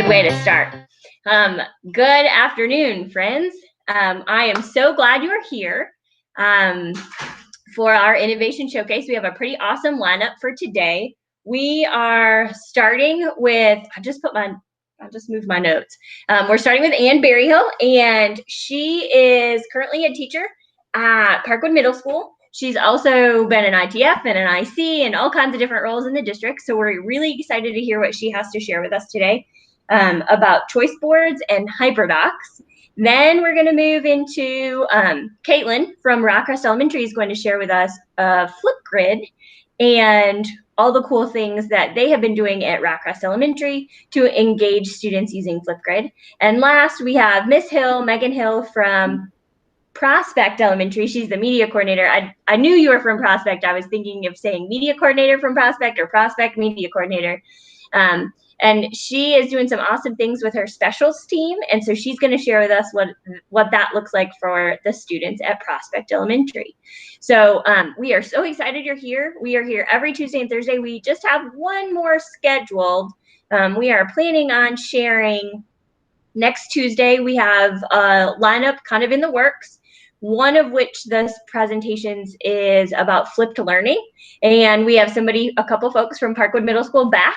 good way to start. Good afternoon, friends. I am so glad you're here for our Innovation Showcase. We have a pretty awesome lineup for today. We are starting with, I just moved my notes. We're starting with Ann Berryhill, and she is currently a teacher at Parkwood Middle School. She's also been an ITF and an IC and all kinds of different roles in the district. So we're really excited to hear what she has to share with us today about choice boards and HyperDocs. Then we're going to move into Caitlin from Rockcrest Elementary is going to share with us Flipgrid and all the cool things that they have been doing at Rockcrest Elementary to engage students using Flipgrid. And last, we have Miss Hill, Megan Hill from Prospect Elementary. She's the media coordinator. I knew you were from Prospect. I was thinking of saying media coordinator from Prospect or Prospect media coordinator. And she is doing some awesome things with her specials team. And so she's going to share with us what that looks like for the students at Prospect Elementary. So we are so excited you're here. We are here every Tuesday and Thursday. We just have one more scheduled. We are planning on sharing next Tuesday. We have a lineup kind of in the works. One of which the presentations is about flipped learning. And we have a couple folks from Parkwood Middle School back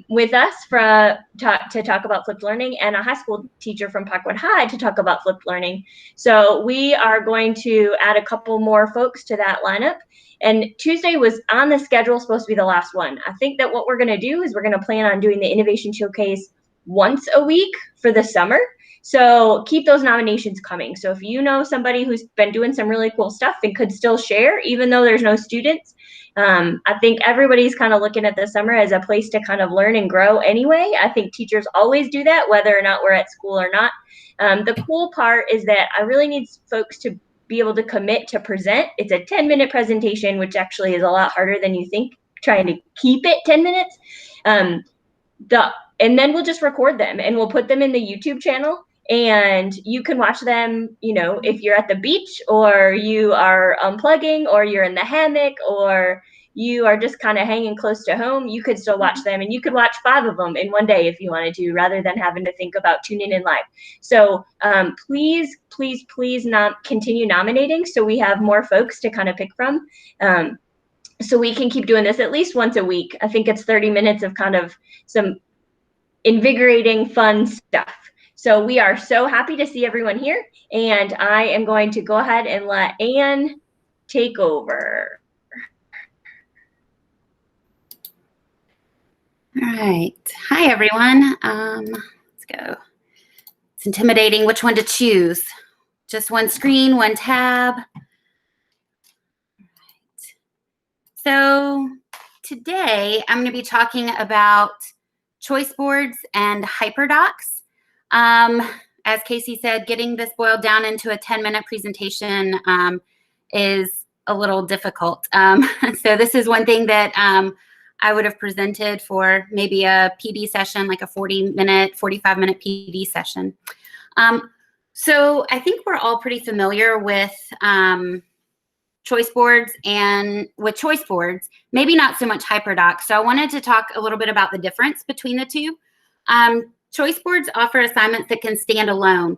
with us to talk about flipped learning, and a high school teacher from Parkwood High to talk about flipped learning. So we are going to add a couple more folks to that lineup. And Tuesday was on the schedule, supposed to be the last one. I think that what we're going to do is we're going to plan on doing the Innovation Showcase once a week for the summer. So keep those nominations coming. So if you know somebody who's been doing some really cool stuff and could still share, even though there's no students, I think everybody's kind of looking at the summer as a place to kind of learn and grow anyway. I think teachers always do that, whether or not we're at school or not. The cool part is that I really need folks to be able to commit to present. It's a 10-minute presentation, which actually is a lot harder than you think, trying to keep it 10 minutes. And then we'll just record them and we'll put them in the YouTube channel. And you can watch them, if you're at the beach or you are unplugging or you're in the hammock or you are just kind of hanging close to home, you could still watch them, and you could watch 5 of them in one day if you wanted to, rather than having to think about tuning in live. So please continue nominating so we have more folks to kind of pick from. So we can keep doing this at least once a week. I think it's 30 minutes of kind of some invigorating, fun stuff. So we are so happy to see everyone here, and I am going to go ahead and let Ann take over. All right. Hi, everyone. Let's go. It's intimidating which one to choose. Just one screen, one tab. All right. So today I'm going to be talking about choice boards and HyperDocs. As Casey said, getting this boiled down into a 10-minute presentation is a little difficult. So this is one thing that I would have presented for maybe a PD session, like a 45-minute PD session. So I think we're all pretty familiar with choice boards, and with choice boards, maybe not so much HyperDocs. So I wanted to talk a little bit about the difference between the two. Choice boards offer assignments that can stand alone.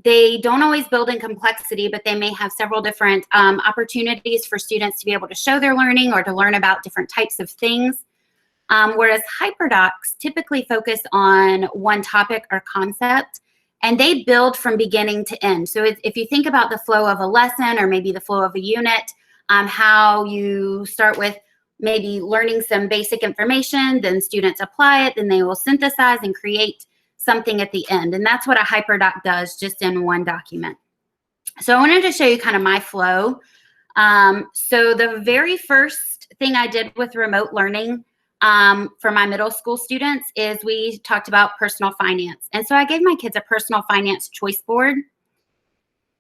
They don't always build in complexity, but they may have several different opportunities for students to be able to show their learning or to learn about different types of things. Whereas HyperDocs typically focus on one topic or concept, and they build from beginning to end. So if you think about the flow of a lesson or maybe the flow of a unit, how you start with maybe learning some basic information, then students apply it, then they will synthesize and create something at the end. And that's what a HyperDoc does, just in one document. So I wanted to show you kind of my flow. So the very first thing I did with remote learning for my middle school students is we talked about personal finance. And so I gave my kids a personal finance choice board.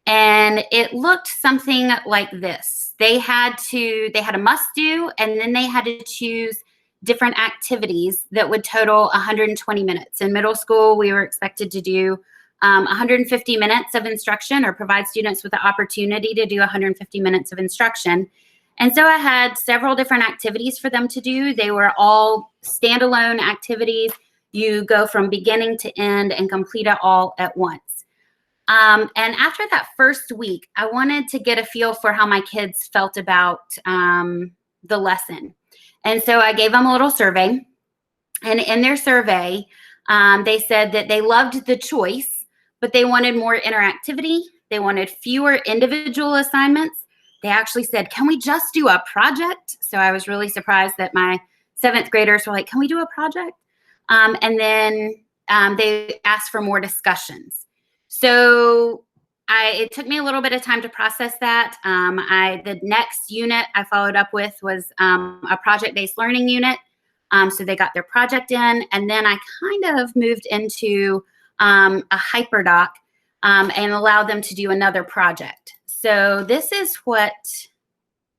And it looked something like this. They had a must do, and then they had to choose different activities that would total 120 minutes. In middle school, we were expected to do 150 minutes of instruction, or provide students with the opportunity to do 150 minutes of instruction. And so I had several different activities for them to do. They were all standalone activities. You go from beginning to end and complete it all at once. And after that first week, I wanted to get a feel for how my kids felt about the lesson. And so I gave them a little survey. And in their survey, they said that they loved the choice, but they wanted more interactivity. They wanted fewer individual assignments. They actually said, can we just do a project? So I was really surprised that my 7th graders were like, can we do a project? And then they asked for more discussions. So it took me a little bit of time to process that. The next unit I followed up with was a project-based learning unit. So they got their project in, and then I kind of moved into a HyperDoc and allowed them to do another project. So this is what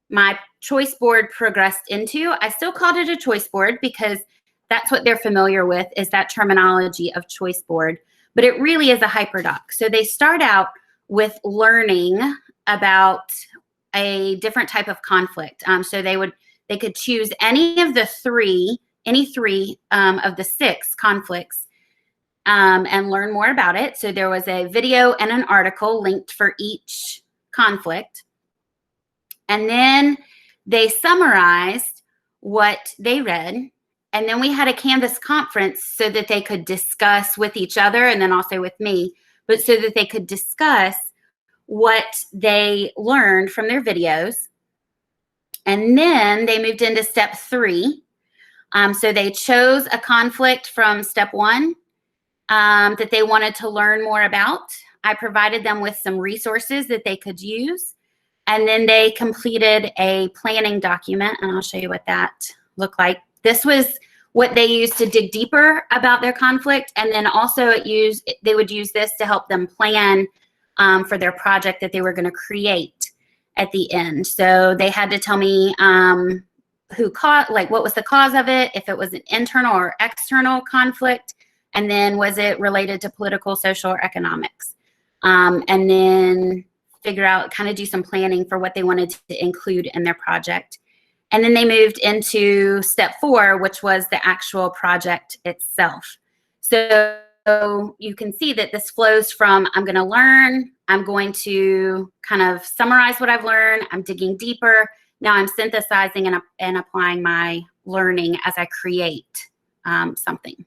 my choice board progressed into. I still called it a choice board because that's what they're familiar with, is that terminology of choice board, but it really is a HyperDoc. So they start out with learning about a different type of conflict. So they could choose any three of the 6 conflicts and learn more about it. So there was a video and an article linked for each conflict. And then they summarized what they read. And then we had a Canvas conference so that they could discuss with each other and then also with me, but so that they could discuss what they learned from their videos. And then they moved into step 3. So they chose a conflict from step 1 that they wanted to learn more about. I provided them with some resources that they could use. And then they completed a planning document, and I'll show you what that looked like. This was what they used to dig deeper about their conflict, and then also they would use this to help them plan for their project that they were going to create at the end. So they had to tell me what was the cause of it, if it was an internal or external conflict, and then was it related to political, social, or economics, and then figure out, kind of do some planning for what they wanted to include in their project. And then they moved into step 4, which was the actual project itself. So you can see that this flows from, I'm going to learn, I'm going to kind of summarize what I've learned, I'm digging deeper, now I'm synthesizing and applying my learning as I create something.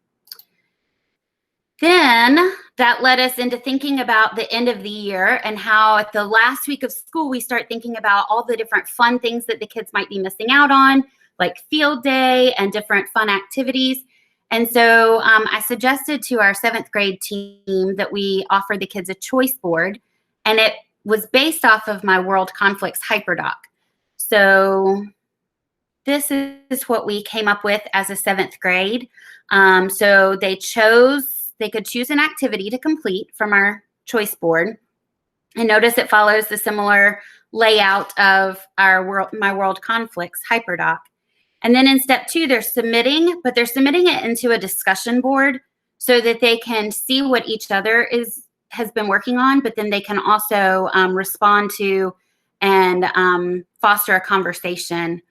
Then that led us into thinking about the end of the year and how at the last week of school, we start thinking about all the different fun things that the kids might be missing out on, like field day and different fun activities. And so I suggested to our 7th grade team that we offer the kids a choice board, and it was based off of my World Conflicts HyperDoc. So this is what we came up with as a 7th grade. So they could choose an activity to complete from our choice board. And notice it follows the similar layout of my World Conflicts HyperDoc. And then in step 2, they're submitting it into a discussion board so that they can see what each other has been working on, but then they can also respond to and foster a conversation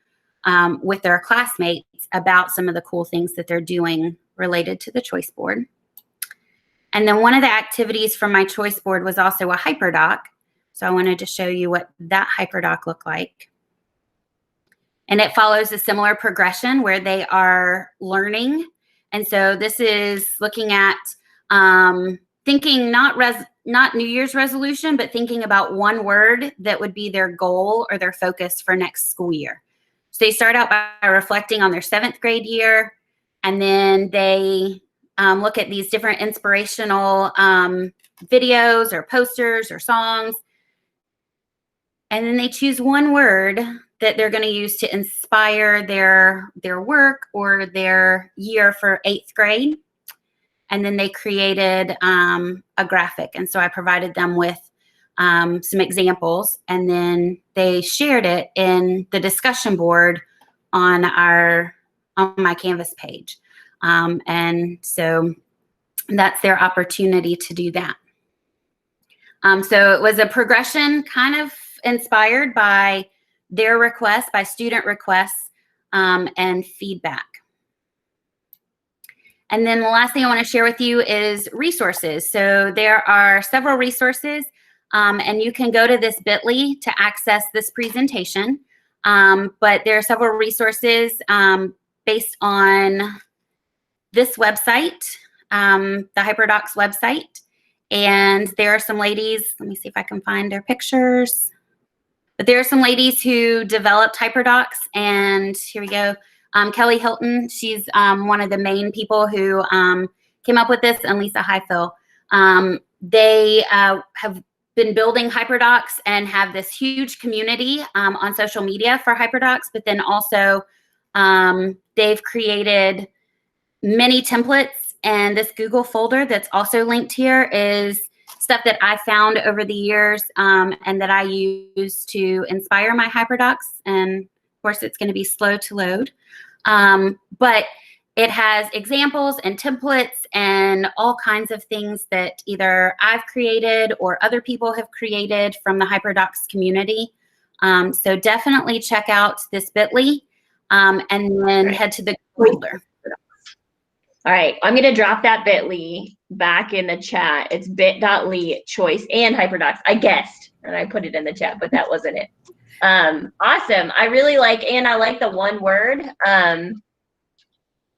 with their classmates about some of the cool things that they're doing related to the choice board. And then one of the activities from my choice board was also a HyperDoc. So I wanted to show you what that HyperDoc looked like. And it follows a similar progression where they are learning. And so this is looking at thinking not New Year's resolution, but thinking about one word that would be their goal or their focus for next school year. So they start out by reflecting on their 7th grade year, and then they look at these different inspirational videos or posters or songs. And then they choose one word that they're going to use to inspire their work or their year for 8th grade. And then they created a graphic. And so I provided them with some examples, and then they shared it in the discussion board on my Canvas page. And so that's their opportunity to do that. So it was a progression kind of inspired by their requests, by student requests, and feedback. And then the last thing I want to share with you is resources. So there are several resources, and you can go to this bit.ly to access this presentation. But there are several resources based on this website, the HyperDocs website. And there are some ladies, let me see if I can find their pictures. But there are some ladies who developed HyperDocs, and here we go. Kelly Hilton, she's one of the main people who came up with this, and Lisa Highfill. They have been building HyperDocs and have this huge community on social media for HyperDocs, but then also they've created many templates, and this Google folder that's also linked here is stuff that I found over the years and that I use to inspire my HyperDocs. And of course, it's going to be slow to load. But it has examples and templates and all kinds of things that either I've created or other people have created from the HyperDocs community. So definitely check out this bit.ly and then head to the folder. All right, I'm going to drop that bit.ly back in the chat. It's bit.ly choice and HyperDocs. I guessed, and I put it in the chat, but that wasn't it. Awesome. I really like, and I like the one word.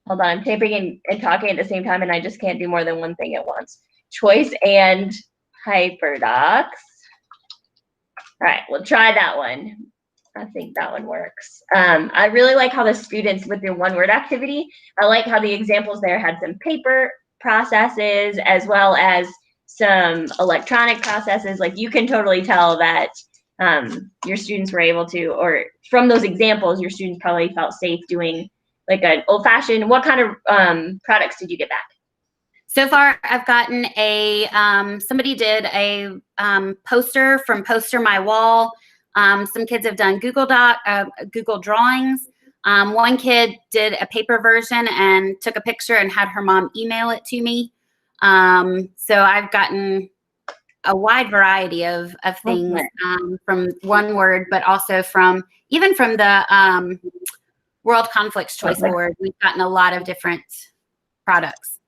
Hold on, I'm typing and talking at the same time, and I just can't do more than one thing at once. Choice and HyperDocs. All right, we'll try that one. I think that one works. I really like how the students with the one word activity, I like how the examples there had some paper processes as well as some electronic processes. Like you can totally tell that your students were able to, or from those examples, your students probably felt safe doing like an old fashioned. What kind of products did you get back? So far, I've gotten a, somebody did a poster from Poster My Wall. Some kids have done Google Drawings. One kid did a paper version and took a picture and had her mom email it to me. So I've gotten a wide variety of things from one word, but also even from the World Conflicts Choice Board. We've gotten a lot of different products.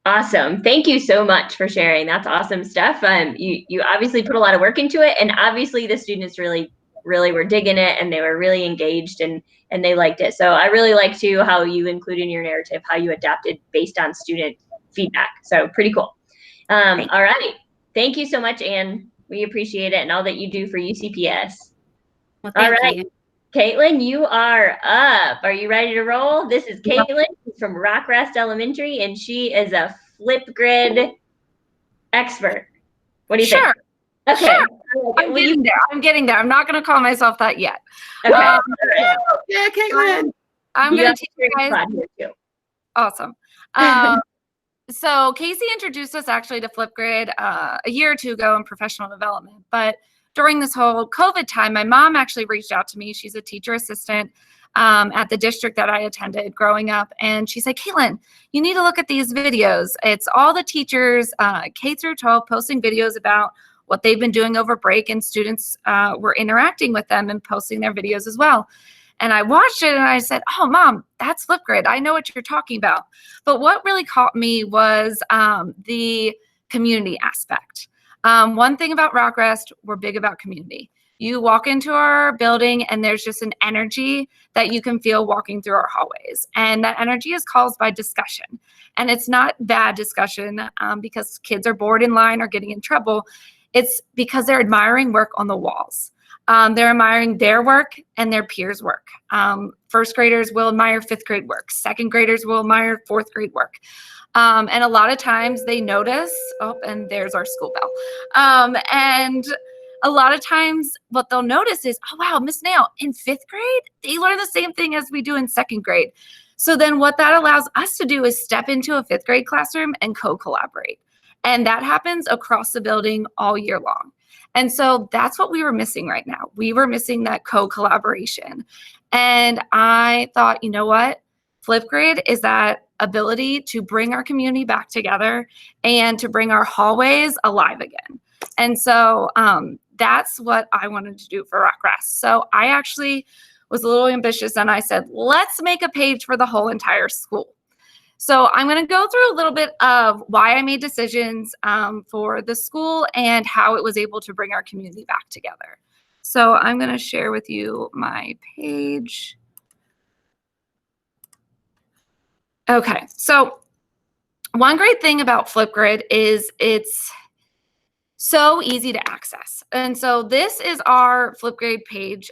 Awesome. Thank you so much for sharing. That's awesome stuff. You obviously put a lot of work into it, and obviously the students really were digging it, and they were really engaged, and they liked it. So I really like too how you include in your narrative how you adapted based on student feedback. So pretty cool. All right. Thank you so much, Anne. We appreciate it and all that you do for UCPS. Well, thank you. Caitlin, you are up. Are you ready to roll? This is Caitlin from Rockrest Elementary, and she is a Flipgrid expert. What do you think? Okay. Sure. I'm getting there. I'm not going to call myself that yet. Okay. Yeah, Caitlin. I'm going to teach you guys. Awesome. So Casey introduced us actually to Flipgrid a year or two ago in professional development. But during this whole COVID time, my mom actually reached out to me. She's a teacher assistant at the district that I attended growing up. And she said, Caitlin, you need to look at these videos. It's all the teachers, K through 12, posting videos about what they've been doing over break, and students were interacting with them and posting their videos as well. And I watched it and I said, oh, Mom, that's Flipgrid. I know what you're talking about. But what really caught me was the community aspect. One thing about Rockrest, we're big about community. You walk into our building and there's just an energy that you can feel walking through our hallways. And that energy is caused by discussion. And it's not bad discussion because kids are bored in line or getting in trouble. It's because they're admiring work on the walls. They're admiring their work and their peers' work. First graders will admire fifth grade work. Second graders will admire fourth grade work. And a lot of times they notice, oh, and there's our school bell. And a lot of times what they'll notice is, oh, wow, Miss Nail, in fifth grade, they learn the same thing as we do in second grade. So then what that allows us to do is step into a fifth grade classroom and co-collaborate. And that happens across the building all year long. And so that's what we were missing right now. We were missing that co-collaboration. And I thought, you know what? Flipgrid is that ability to bring our community back together and to bring our hallways alive again. And so that's what I wanted to do for Rockrest. So I actually was a little ambitious and I said, let's make a page for the whole entire school. So I'm going to go through a little bit of why I made decisions for the school and how it was able to bring our community back together. So I'm going to share with you my page. Okay, so one great thing about Flipgrid is it's so easy to access. And so this is our Flipgrid page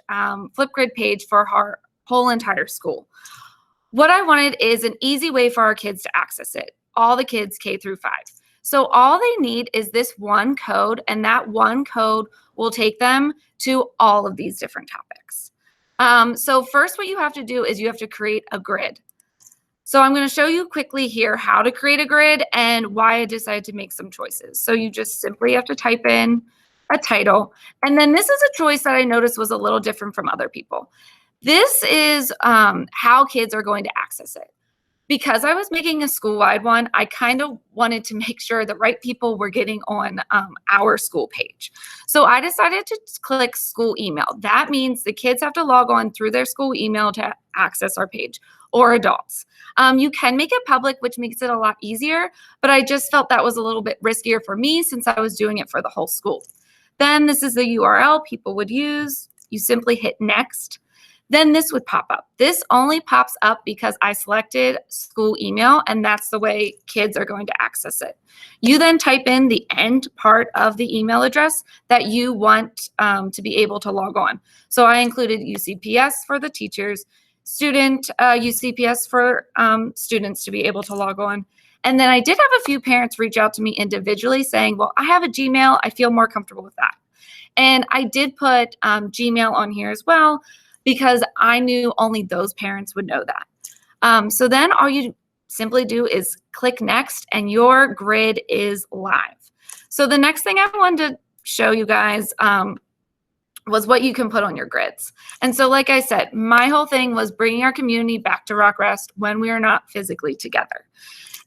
for our whole entire school. What I wanted is an easy way for our kids to access it, all the kids K through 5. So all they need is this one code, and that one code will take them to all of these different topics. So first what you have to do is you have to create a grid. So I'm going to show you quickly here how to create a grid and why I decided to make some choices. So you just simply have to type in a title. And then this is a choice that I noticed was a little different from other people. This is how kids are going to access it. Because I was making a school-wide one, I kind of wanted to make sure the right people were getting on our school page. So I decided to click school email. That means the kids have to log on through their school email to access our page, or adults. You can make it public, which makes it a lot easier, but I just felt that was a little bit riskier for me since I was doing it for the whole school. Then this is the URL people would use. You simply hit next. Then this would pop up. This only pops up because I selected school email, and that's the way kids are going to access it. You then type in the end part of the email address that you want to be able to log on. So I included UCPS for the teachers, student UCPS for students to be able to log on. And then I did have a few parents reach out to me individually saying, well, I have a Gmail. I feel more comfortable with that. And I did put Gmail on here as well, because I knew only those parents would know that. So then all you simply do is click next, and your grid is live. So the next thing I wanted to show you guys was what you can put on your grids. And so like I said, my whole thing was bringing our community back to Rock Rest when we are not physically together.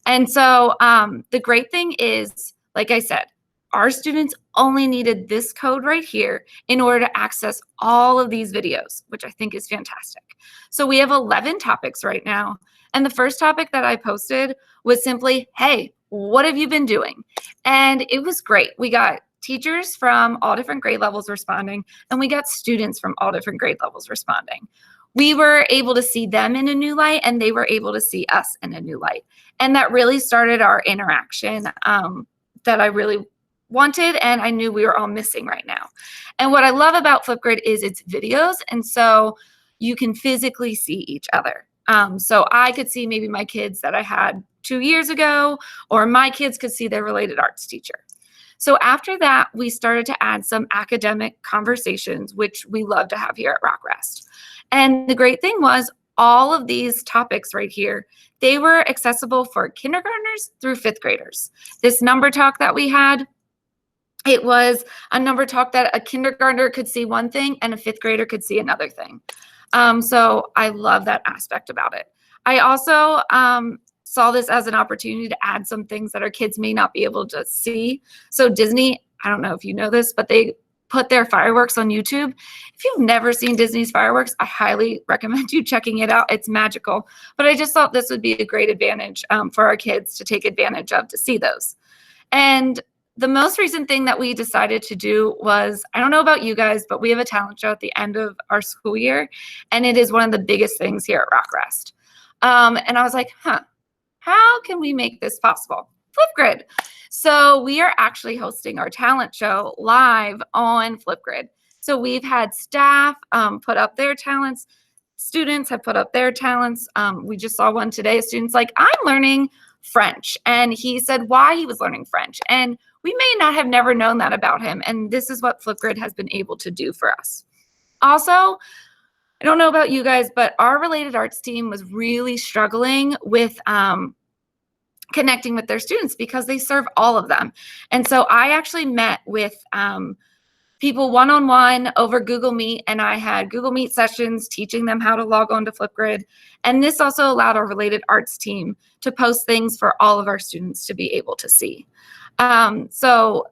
And so the great thing is, like I said, our students only needed this code right here in order to access all of these videos, which I think is fantastic. So we have 11 topics right now. And the first topic that I posted was simply, hey, what have you been doing? And it was great. We got teachers from all different grade levels responding, and we got students from all different grade levels responding. We were able to see them in a new light, and they were able to see us in a new light. And that really started our interaction that I really wanted, and I knew we were all missing right now. And what I love about Flipgrid is its videos, and so you can physically see each other. So I could see maybe my kids that I had 2 years ago, or my kids could see their related arts teacher. So after that, we started to add some academic conversations, which we love to have here at Rock Rest. And the great thing was all of these topics right here, they were accessible for kindergartners through 5th graders. This number talk that we had, it was a number talk that a kindergartner could see one thing and a 5th grader could see another thing. So I love that aspect about it. I also saw this as an opportunity to add some things that our kids may not be able to see. So Disney, I don't know if you know this, but they put their fireworks on YouTube. If you've never seen Disney's fireworks, I highly recommend you checking it out. It's magical. But I just thought this would be a great advantage for our kids to take advantage of, to see those. And the most recent thing that we decided to do was, I don't know about you guys, but we have a talent show at the end of our school year, and it is one of the biggest things here at Rock Rest. And I was like, how can we make this possible? Flipgrid. So we are actually hosting our talent show live on Flipgrid. So we've had staff put up their talents. Students have put up their talents. We just saw one today. Students like, I'm learning French. And he said why he was learning French. And we may not have never known that about him. And this is what Flipgrid has been able to do for us. Also, I don't know about you guys, but our related arts team was really struggling with connecting with their students because they serve all of them. And so I actually met with people one-on-one over Google Meet, and I had Google Meet sessions teaching them how to log on to Flipgrid. And this also allowed our related arts team to post things for all of our students to be able to see. So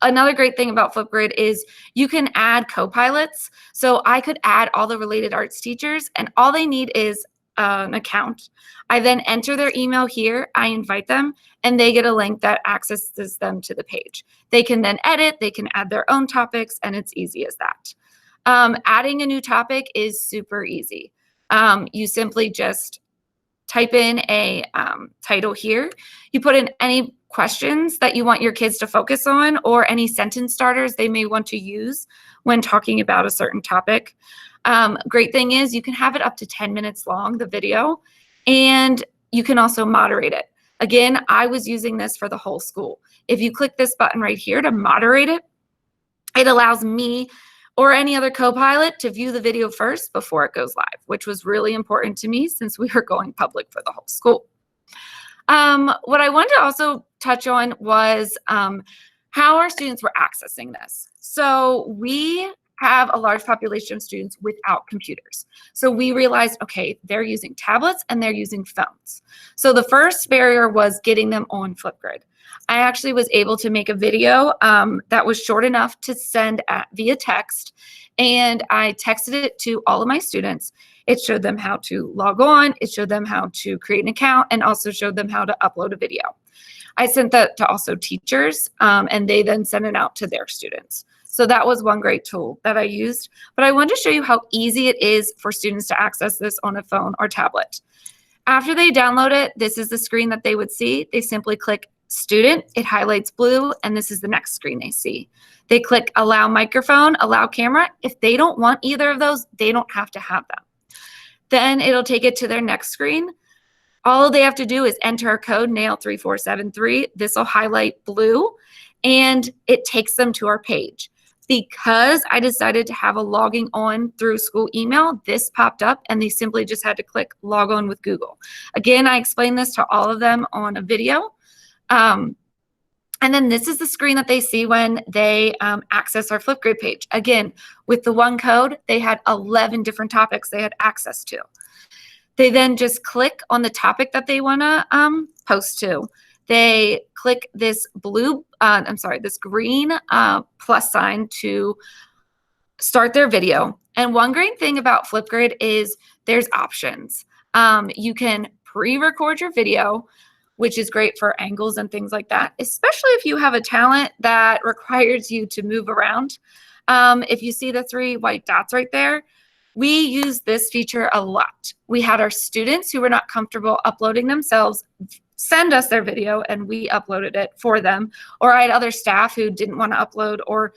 another great thing about Flipgrid is you can add co-pilots. So I could add all the related arts teachers, and all they need is an account. I then enter their email here. I invite them, and they get a link that accesses them to the page. They can then edit, they can add their own topics, and it's easy as that. Adding a new topic is super easy. You simply just type in a title here. You put in any questions that you want your kids to focus on, or any sentence starters they may want to use when talking about a certain topic. Great thing is you can have it up to 10 minutes long, the video, and you can also moderate it. Again, I was using this for the whole school. If you click this button right here to moderate it, it allows me or any other co-pilot to view the video first before it goes live, which was really important to me since we were going public for the whole school. What I wanted to also touch on was how our students were accessing this. So we have a large population of students without computers. So we realized, okay, they're using tablets and they're using phones. So the first barrier was getting them on Flipgrid. I actually was able to make a video that was short enough to send via text, and I texted it to all of my students. It showed them how to log on, it showed them how to create an account, and also showed them how to upload a video. I sent that to also teachers, and they then sent it out to their students. So that was one great tool that I used. But I wanted to show you how easy it is for students to access this on a phone or tablet. After they download it, this is the screen that they would see. They simply click Student, it highlights blue, and this is the next screen they see. They click Allow Microphone, Allow Camera. If they don't want either of those, they don't have to have them. Then it'll take it to their next screen. All they have to do is enter a code, NAIL3473. This will highlight blue, and it takes them to our page. Because I decided to have a logging on through school email, this popped up, and they simply just had to click Log On with Google. Again, I explained this to all of them on a video. And then this is the screen that they see when they access our Flipgrid page. Again, with the one code, they had 11 different topics they had access to. They then just click on the topic that they want to post to. They click this this green plus sign to start their video. And one great thing about Flipgrid is there's options. You can pre-record your video, which is great for angles and things like that, especially if you have a talent that requires you to move around. If you see the 3 white dots right there, we use this feature a lot. We had our students who were not comfortable uploading themselves send us their video, and we uploaded it for them. Or I had other staff who didn't want to upload, or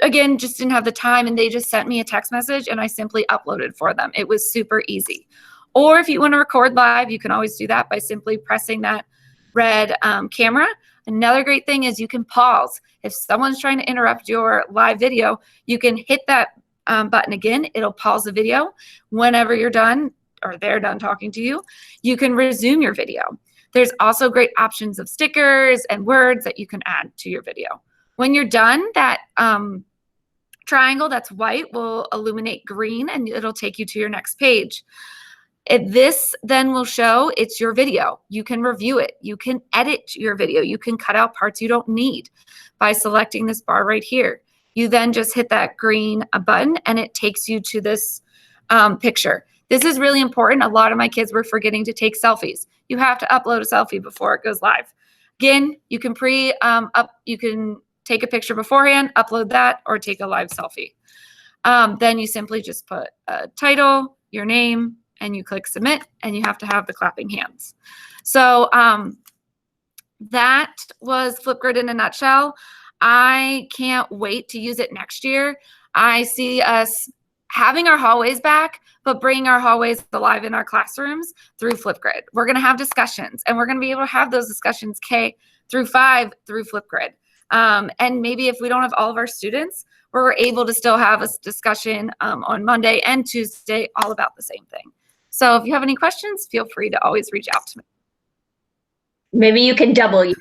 again, just didn't have the time, and they just sent me a text message and I simply uploaded for them. It was super easy. Or if you want to record live, you can always do that by simply pressing that red camera. Another great thing is you can pause. If someone's trying to interrupt your live video, you can hit that button again. It'll pause the video. Whenever you're done or they're done talking to you, you can resume your video. There's also great options of stickers and words that you can add to your video. When you're done, that triangle that's white will illuminate green, and it'll take you to your next page. This then will show it's your video. You can review it. You can edit your video. You can cut out parts you don't need by selecting this bar right here. You then just hit that green button, and it takes you to this picture. This is really important. A lot of my kids were forgetting to take selfies. You have to upload a selfie before it goes live. Again, you can you can take a picture beforehand, upload that, or take a live selfie. Then you simply just put a title, your name, and you click submit, and you have to have the clapping hands. So that was Flipgrid in a nutshell. I can't wait to use it next year. I see us having our hallways back, but bringing our hallways alive in our classrooms through Flipgrid. We're going to have discussions, and we're going to be able to have those discussions K through 5 through Flipgrid. And maybe if we don't have all of our students, we're able to still have a discussion on Monday and Tuesday all about the same thing. So if you have any questions, feel free to always reach out to me. Maybe you can double.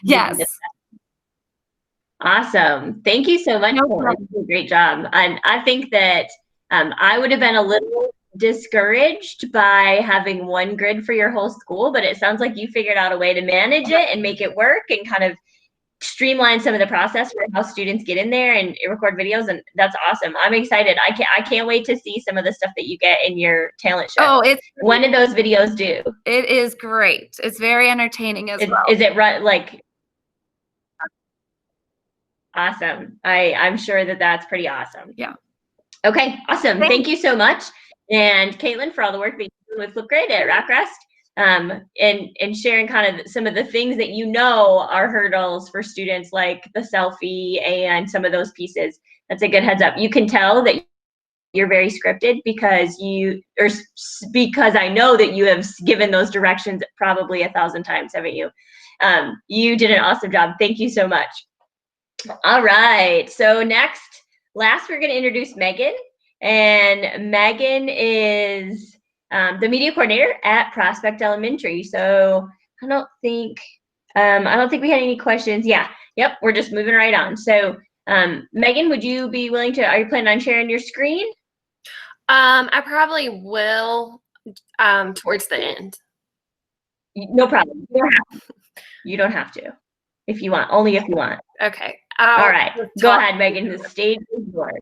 Yes. Awesome. Thank you so much. Great job. And I think that I would have been a little discouraged by having one grid for your whole school, but it sounds like you figured out a way to manage it and make it work and kind of streamline some of the process for how students get in there and record videos, and that's awesome. I'm excited. I can't wait to see some of the stuff that you get in your talent show. Oh, when did those videos do? It is great. It's very entertaining as well. Is it like awesome? I'm sure that that's pretty awesome. Yeah. Okay, awesome. Thank you so much. And Caitlin, for all the work that you do with Flipgrid at Rockrest, and sharing kind of some of the things that you know are hurdles for students, like the selfie and some of those pieces. That's a good heads up. You can tell that you're very scripted because I know that you have given those directions probably 1,000 times, haven't you? You did an awesome job. Thank you so much. All right, so last we're going to introduce Megan, and Megan is the media coordinator at Prospect Elementary. So I don't think we had any questions. Yeah, yep, we're just moving right on. So Megan, would you be willing to? Are you planning on sharing your screen? I probably will towards the end. No problem. You don't have to. If you want, only if you want. Okay. All right, go ahead, Megan. The stage is yours.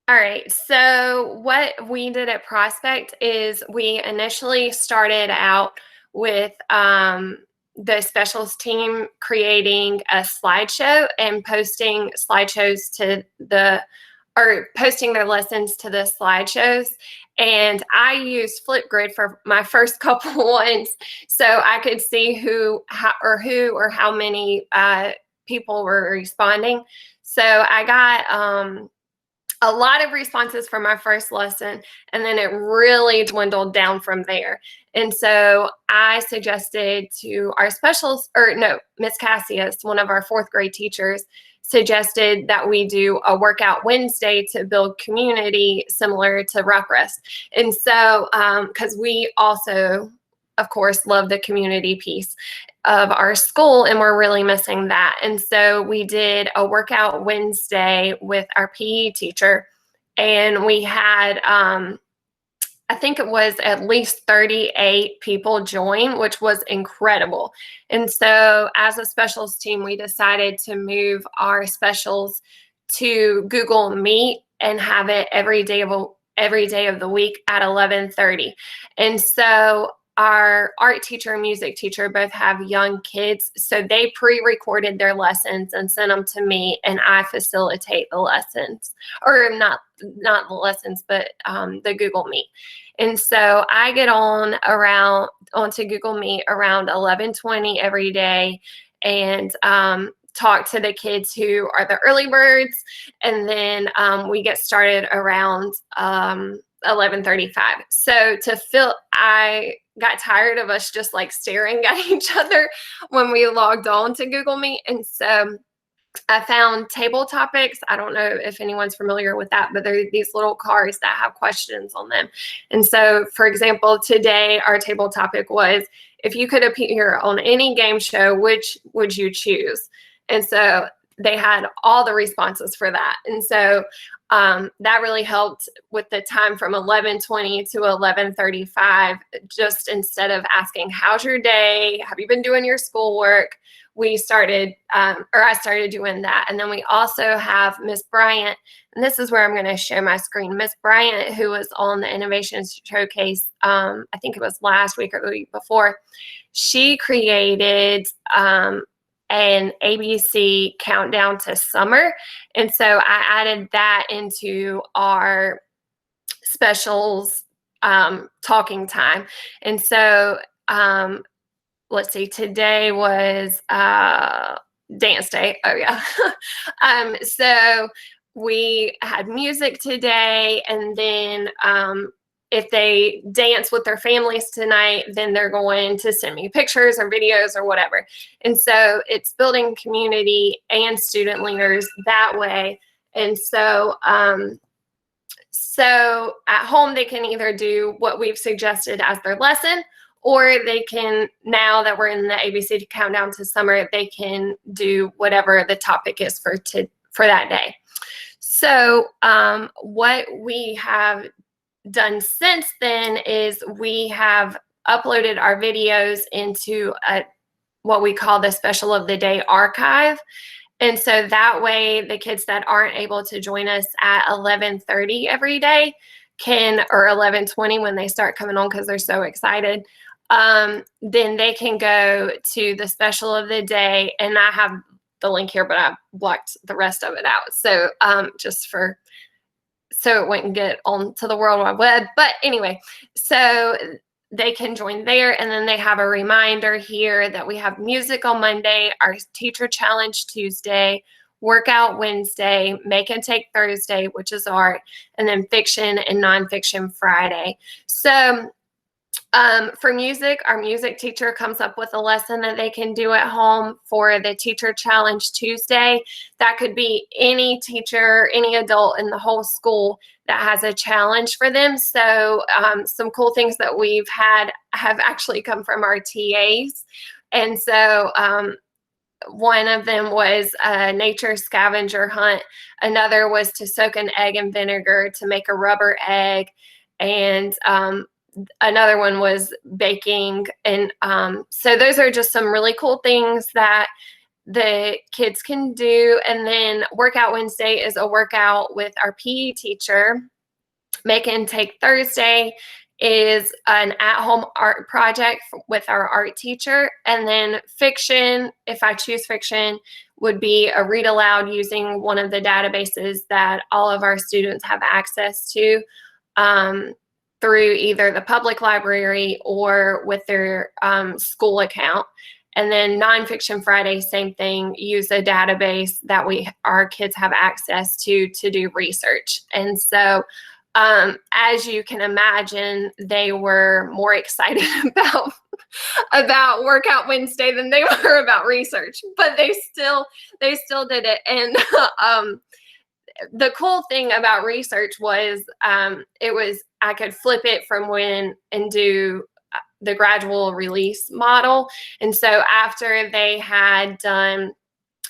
All right. So what we did at Prospect is we initially started out with the specials team creating a slideshow and posting slideshows posting their lessons to the slideshows. And I used Flipgrid for my first couple ones, so I could see who or how many people were responding. So I got a lot of responses for my first lesson, and then it really dwindled down from there. And so I suggested to our Miss Cassius, one of our 4th grade teachers, suggested that we do a workout Wednesday to build community similar to Rockrest. And so, because we also, of course, love the community piece of our school, and we're really missing that. And so we did a workout Wednesday with our PE teacher, and we had, I think it was at least 38 people join, which was incredible. And so as a specials team, we decided to move our specials to Google Meet and have it every day of the week at 11:30. And so our art teacher and music teacher both have young kids, so they pre-recorded their lessons and sent them to me, and I facilitate the lessons, or not the lessons, but the Google Meet. And so I get onto Google Meet around 11:20 every day, and talk to the kids who are the early birds, and then we get started around 11:35. So I got tired of us just like staring at each other when we logged on to Google Meet. And so I found table topics. I don't know if anyone's familiar with that, but they're these little cards that have questions on them. And so, for example, today our table topic was, if you could appear on any game show, which would you choose? And so they had all the responses for that. And so that really helped with the time from 11:20 to 11:35. Just instead of asking, how's your day? Have you been doing your schoolwork? I started doing that. And then we also have Miss Bryant, and this is where I'm going to share my screen. Miss Bryant, who was on the Innovation Showcase, I think it was last week or the week before, she created an ABC countdown to summer. And so I added that into our specials talking time. And so let's see, today was dance day. Oh yeah. So we had music today, and then if they dance with their families tonight, then they're going to send me pictures or videos or whatever. And so it's building community and student leaders that way. And so so at home, they can either do what we've suggested as their lesson, or they can, now that we're in the ABC countdown to summer, they can do whatever the topic is for that day. So what we have done since then is we have uploaded our videos into what we call the Special of the Day archive. And so that way the kids that aren't able to join us at 11:30 every day can, or 11:20 when they start coming on because they're so excited, then they can go to the Special of the Day. And I have the link here, but I blocked the rest of it out. So so it wouldn't get on to the World Wide Web. But anyway, so they can join there. And then they have a reminder here that we have music on Monday, our teacher challenge Tuesday, workout Wednesday, make and take Thursday, which is art, and then fiction and nonfiction Friday. So for music, our music teacher comes up with a lesson that they can do at home for the teacher challenge Tuesday. That could be any teacher, any adult in the whole school that has a challenge for them. So some cool things that we've had have actually come from our TAs. And so one of them was a nature scavenger hunt. Another was to soak an egg in vinegar to make a rubber egg. And another one was baking. And so those are just some really cool things that the kids can do. And then Workout Wednesday is a workout with our PE teacher. Make and Take Thursday is an at-home art project with our art teacher. And then fiction, if I choose fiction, would be a read aloud using one of the databases that all of our students have access to through either the public library or with their school account. And then Nonfiction Friday, same thing, use a database that our kids have access to do research. And so as you can imagine, they were more excited about Workout Wednesday than they were about research, but they still did it. And the cool thing about research was I could flip it from when and do the gradual release model. And so after they had done,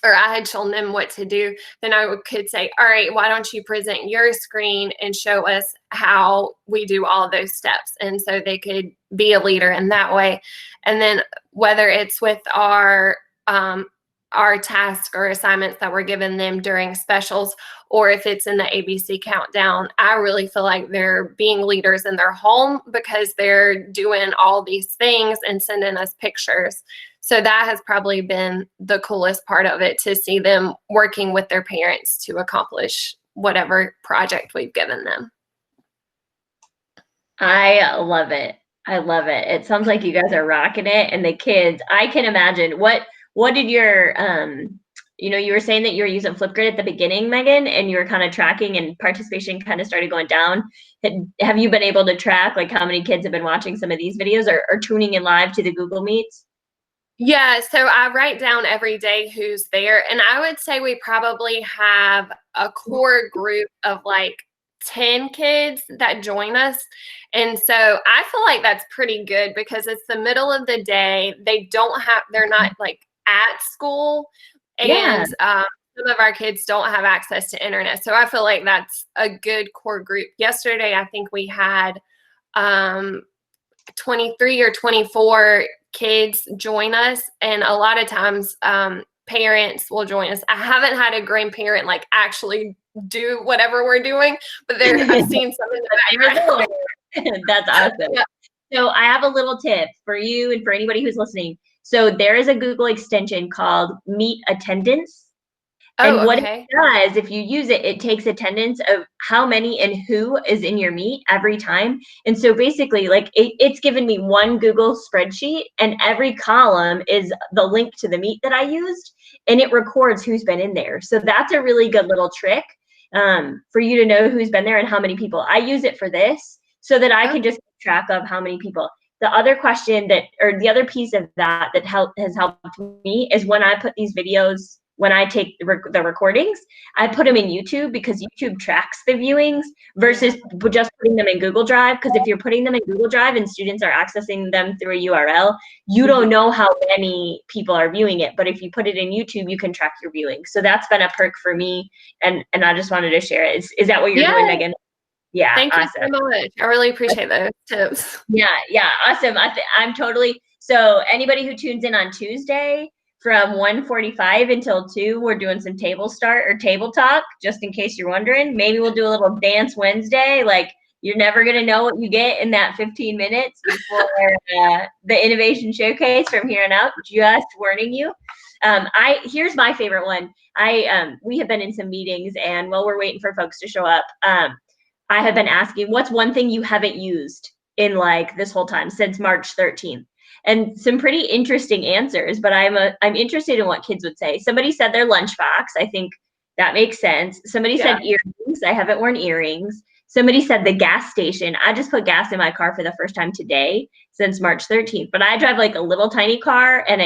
or I had shown them what to do, then I could say, all right, why don't you present your screen and show us how we do all of those steps? And so they could be a leader in that way. And then whether it's with our tasks or assignments that were given them during specials, or if it's in the ABC countdown, I really feel like they're being leaders in their home because they're doing all these things and sending us pictures. So that has probably been the coolest part of it, to see them working with their parents to accomplish whatever project we've given them. I love it. I love it. It sounds like you guys are rocking it. And the kids, I can imagine what did your, you were saying that you were using Flipgrid at the beginning, Megan, and you were kind of tracking and participation kind of started going down. Have you been able to track like how many kids have been watching some of these videos or tuning in live to the Google Meets? Yeah, so I write down every day who's there. And I would say we probably have a core group of like 10 kids that join us. And so I feel like that's pretty good because it's the middle of the day. They're not like at school. And some of our kids don't have access to internet. So I feel like that's a good core group. Yesterday, I think we had 23 or 24 kids join us. And a lot of times parents will join us. I haven't had a grandparent like actually do whatever we're doing, but I've seen some of that. That's awesome. Yeah. So I have a little tip for you and for anybody who's listening. So there is a Google extension called Meet Attendance. And what it does, if you use it, it takes attendance of how many and who is in your meet every time. And so basically, like it's given me one Google spreadsheet, and every column is the link to the meet that I used, and it records who's been in there. So that's a really good little trick for you to know who's been there and how many people. I use it for this so that I can just keep track of how many people. The other question the other piece of that has helped me is when I put these videos, when I take the recordings, I put them in YouTube because YouTube tracks the viewings versus just putting them in Google Drive. Because if you're putting them in Google Drive and students are accessing them through a URL, you don't know how many people are viewing it. But if you put it in YouTube, you can track your viewing. So that's been a perk for me, and I just wanted to share it. Is that what you're doing, Megan? Yeah, Thank awesome. you so much. I really appreciate those tips. Yeah, awesome. I'm totally, so anybody who tunes in on Tuesday from 1:45 until 2, we're doing some table start or table talk, just in case you're wondering. Maybe we'll do a little dance Wednesday. Like, you're never going to know what you get in that 15 minutes before the innovation showcase from here on out, just warning you. Here's my favorite one. We have been in some meetings, and while we're waiting for folks to show up, I have been asking, what's one thing you haven't used in like this whole time since March 13th? And some pretty interesting answers, but I'm interested in what kids would say. Somebody said their lunchbox. I think that makes sense. Somebody said earrings. I haven't worn earrings. Somebody said the gas station. I just put gas in my car for the first time today since March 13th, but I drive like a little tiny car, and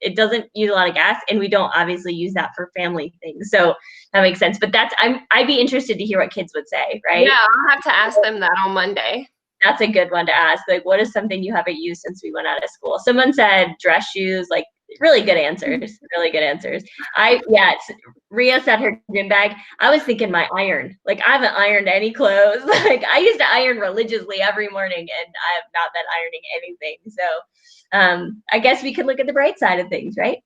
it doesn't use a lot of gas, and we don't obviously use that for family things. So that makes sense. But I'd be interested to hear what kids would say, right? Yeah, I'll have to ask them that on Monday. That's a good one to ask. Like, what is something you haven't used since we went out of school? Someone said dress shoes. Like, really good answers. Really good answers. Ria said her gym bag. I was thinking my iron. Like, I haven't ironed any clothes. Like, I used to iron religiously every morning, and I have not been ironing anything. So I guess we could look at the bright side of things, right?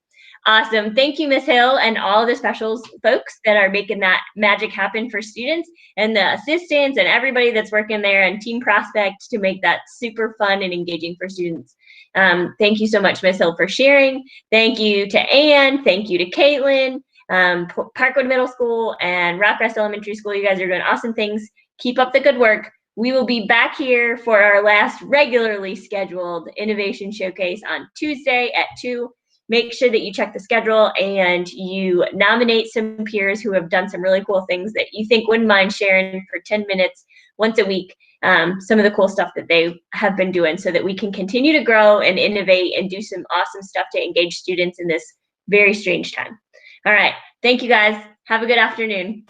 Awesome. Thank you, Ms. Hill, and all the specials folks that are making that magic happen for students, and the assistants and everybody that's working there, and Team Prospect to make that super fun and engaging for students. Thank you so much, Ms. Hill, for sharing. Thank you to Anne. Thank you to Caitlin, Parkwood Middle School, and Rockcrest Elementary School. You guys are doing awesome things. Keep up the good work. We will be back here for our last regularly scheduled Innovation Showcase on Tuesday at 2. Make sure that you check the schedule and you nominate some peers who have done some really cool things that you think wouldn't mind sharing for 10 minutes once a week, some of the cool stuff that they have been doing, so that we can continue to grow and innovate and do some awesome stuff to engage students in this very strange time. All right. Thank you, guys. Have a good afternoon.